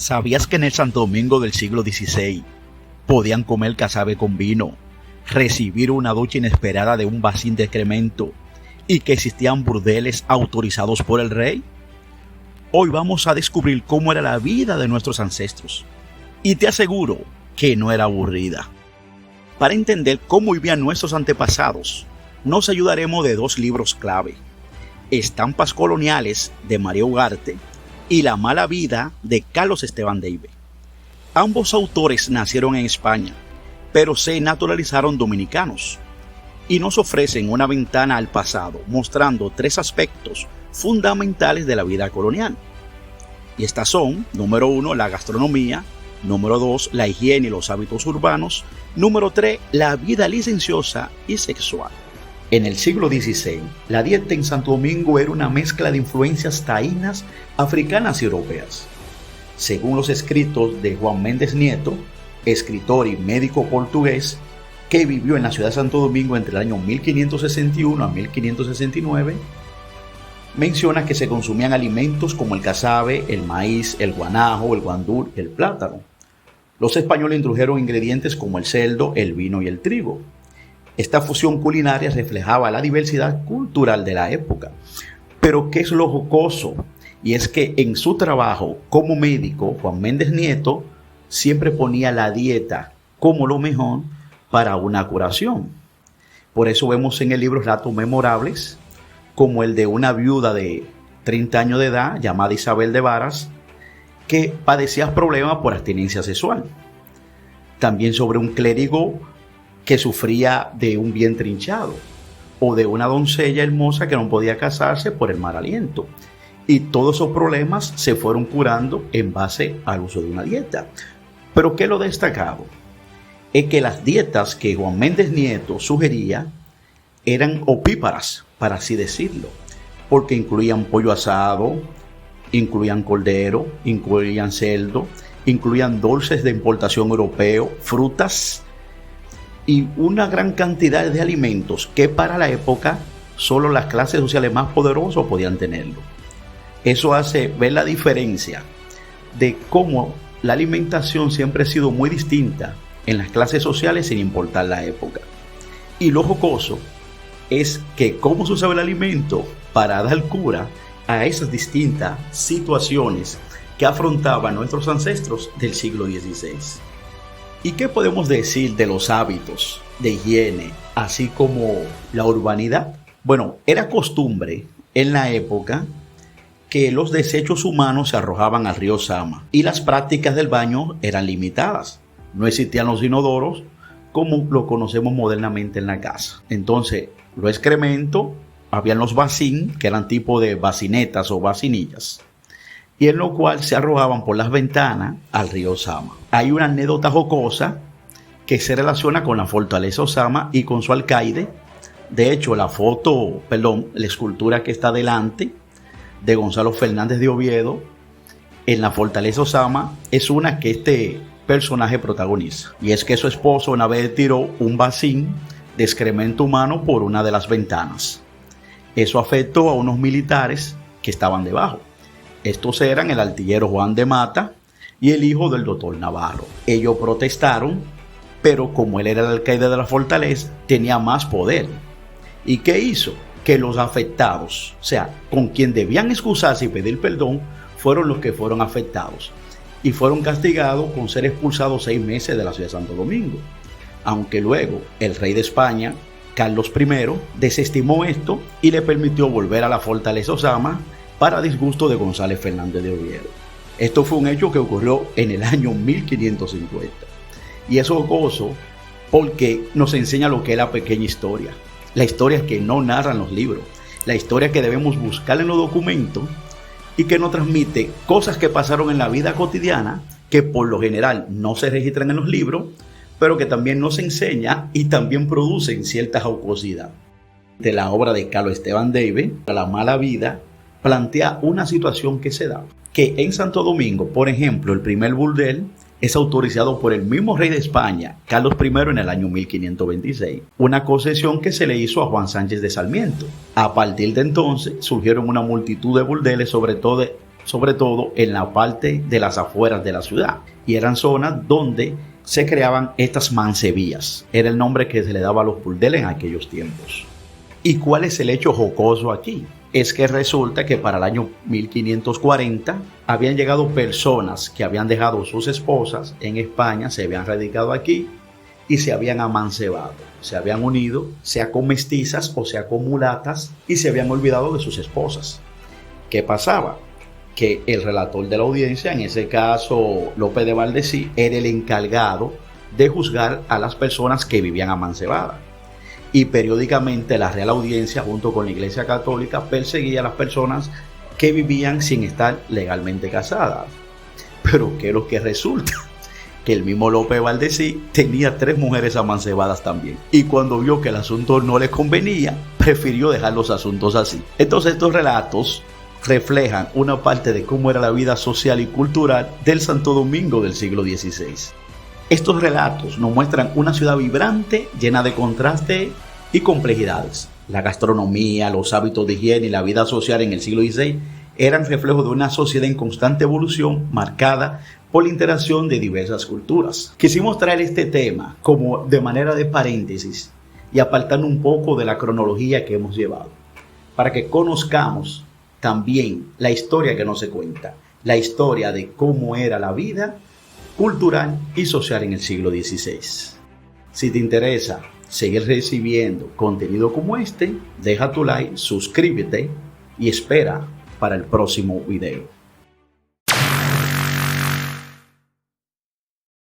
¿Sabías que en el Santo Domingo del siglo XVI podían comer casabe con vino, recibir una ducha inesperada de un vacín de excremento y que existían burdeles autorizados por el rey? Hoy vamos a descubrir cómo era la vida de nuestros ancestros y te aseguro que no era aburrida. Para entender cómo vivían nuestros antepasados, nos ayudaremos de dos libros clave: Estampas coloniales de María Ugarte y La mala vida de Carlos Esteban Deive. Ambos autores nacieron en España, pero se naturalizaron dominicanos y nos ofrecen una ventana al pasado, mostrando tres aspectos fundamentales de la vida colonial. Y estas son: número 1, la gastronomía; número 2, la higiene y los hábitos urbanos; número 3, la vida licenciosa y sexual. En el siglo XVI, la dieta en Santo Domingo era una mezcla de influencias taínas, africanas y europeas. Según los escritos de Juan Méndez Nieto, escritor y médico portugués que vivió en la ciudad de Santo Domingo entre el año 1561 a 1569, menciona que se consumían alimentos como el casabe, el maíz, el guanajo, el guandul y el plátano. Los españoles introdujeron ingredientes como el cerdo, el vino y el trigo. Esta fusión culinaria reflejaba la diversidad cultural de la época. Pero ¿qué es lo jocoso? Y es que en su trabajo como médico, Juan Méndez Nieto siempre ponía la dieta como lo mejor para una curación. Por eso vemos en el libro relatos memorables, como el de una viuda de 30 años de edad llamada Isabel de Varas, que padecía problemas por abstinencia sexual. También sobre un clérigo que sufría de un vientre hinchado, o de una doncella hermosa que no podía casarse por el mal aliento. Y todos esos problemas se fueron curando en base al uso de una dieta. Pero ¿qué es lo destacado? Es que las dietas que Juan Méndez Nieto sugería eran opíparas, para así decirlo, porque incluían pollo asado, incluían cordero, incluían cerdo, incluían dulces de importación europeo, frutas y una gran cantidad de alimentos que para la época solo las clases sociales más poderosas podían tenerlo. Eso hace ver la diferencia de cómo la alimentación siempre ha sido muy distinta en las clases sociales sin importar la época. Y lo jocoso es que cómo se usaba el alimento para dar cura a esas distintas situaciones que afrontaban nuestros ancestros del siglo XVI. ¿Y qué podemos decir de los hábitos de higiene, así como la urbanidad? Bueno, era costumbre en la época que los desechos humanos se arrojaban al río Sama y las prácticas del baño eran limitadas. No existían los inodoros como lo conocemos modernamente en la casa. Entonces, los excrementos, habían los bacín, que eran tipo de bacinetas o bacinillas, y en lo cual se arrojaban por las ventanas al río Sama. Hay una anécdota jocosa que se relaciona con la fortaleza Osama y con su alcaide. De hecho, la escultura que está delante de Gonzalo Fernández de Oviedo en la fortaleza Osama es una que este personaje protagoniza. Y es que su esposo una vez tiró un bacín de excremento humano por una de las ventanas. Eso afectó a unos militares que estaban debajo. Estos eran el artillero Juan de Mata y el hijo del doctor Navarro. Ellos protestaron, pero como él era el alcaide de la fortaleza, tenía más poder. ¿Y qué hizo? Que los afectados, o sea, con quien debían excusarse y pedir perdón, fueron los que fueron afectados. Y fueron castigados con ser expulsados 6 meses de la ciudad de Santo Domingo. Aunque luego el rey de España, Carlos I, desestimó esto y le permitió volver a la fortaleza Osama para disgusto de González Fernández de Oviedo. Esto fue un hecho que ocurrió en el año 1550. Y es jocoso porque nos enseña lo que es la pequeña historia. La historia que no narran los libros. La historia que debemos buscar en los documentos y que nos transmite cosas que pasaron en la vida cotidiana que por lo general no se registran en los libros, pero que también nos enseña y también producen cierta jocosidad. De la obra de Carlos Esteban Deive, La mala vida, plantea una situación que se da, que en Santo Domingo, por ejemplo, el primer burdel es autorizado por el mismo rey de España, Carlos I, en el año 1526, una concesión que se le hizo a Juan Sánchez de Sarmiento. A partir de entonces surgieron una multitud de burdeles, sobre todo sobre todo en la parte de las afueras de la ciudad. Y eran zonas donde se creaban estas mancebías. Era el nombre que se le daba a los burdeles en aquellos tiempos. ¿Y cuál es el hecho jocoso aquí? Es que resulta que para el año 1540 habían llegado personas que habían dejado sus esposas en España, se habían radicado aquí y se habían amancebado. Se habían unido, sea con mestizas o sea con mulatas, y se habían olvidado de sus esposas. ¿Qué pasaba? Que el relator de la audiencia, en ese caso Lope de Valdesí, era el encargado de juzgar a las personas que vivían amancebadas. Y periódicamente la Real Audiencia, junto con la Iglesia Católica, perseguía a las personas que vivían sin estar legalmente casadas. Pero ¿qué es lo que resulta? Que el mismo Lope de Valdesí tenía 3 mujeres amancebadas también. Y cuando vio que el asunto no le convenía, prefirió dejar los asuntos así. Entonces estos relatos reflejan una parte de cómo era la vida social y cultural del Santo Domingo del siglo XVI. Estos relatos nos muestran una ciudad vibrante, llena de contraste y complejidades. La gastronomía, los hábitos de higiene y la vida social en el siglo XVI eran reflejo de una sociedad en constante evolución, marcada por la interacción de diversas culturas. Quisimos traer este tema como de manera de paréntesis y apartando un poco de la cronología que hemos llevado, para que conozcamos también la historia que no se cuenta, la historia de cómo era la vida cultural y social en el siglo XVI. Si te interesa seguir recibiendo contenido como este, deja tu like, suscríbete y espera para el próximo video.